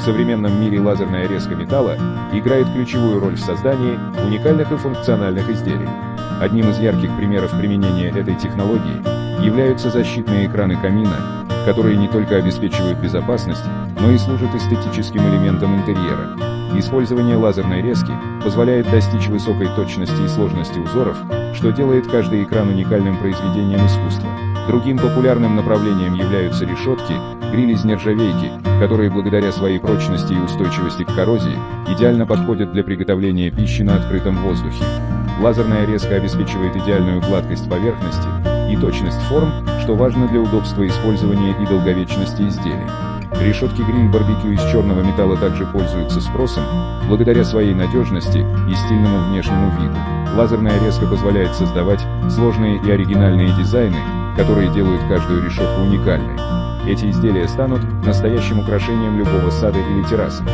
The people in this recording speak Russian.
современном мире лазерная резка металла играет ключевую роль в создании уникальных и функциональных изделий. Одним из ярких примеров применения этой технологии являются защитные экраны камина, которые не только обеспечивают безопасность, но и служат эстетическим элементом интерьера. Использование лазерной резки позволяет достичь высокой точности и сложности узоров, что делает каждый экран уникальным произведением искусства. Другим популярным направлением являются решетки, гриль из нержавейки, которые благодаря своей прочности и устойчивости к коррозии идеально подходят для приготовления пищи на открытом воздухе. Лазерная резка обеспечивает идеальную гладкость поверхности и точность форм, что важно для удобства использования и долговечности изделий. Решетки гриль-барбекю из черного металла также пользуются спросом, благодаря своей надежности и стильному внешнему виду. Лазерная резка позволяет создавать сложные и оригинальные дизайны, которые делают каждую решетку уникальной. Эти изделия станут настоящим украшением любого сада или террасы.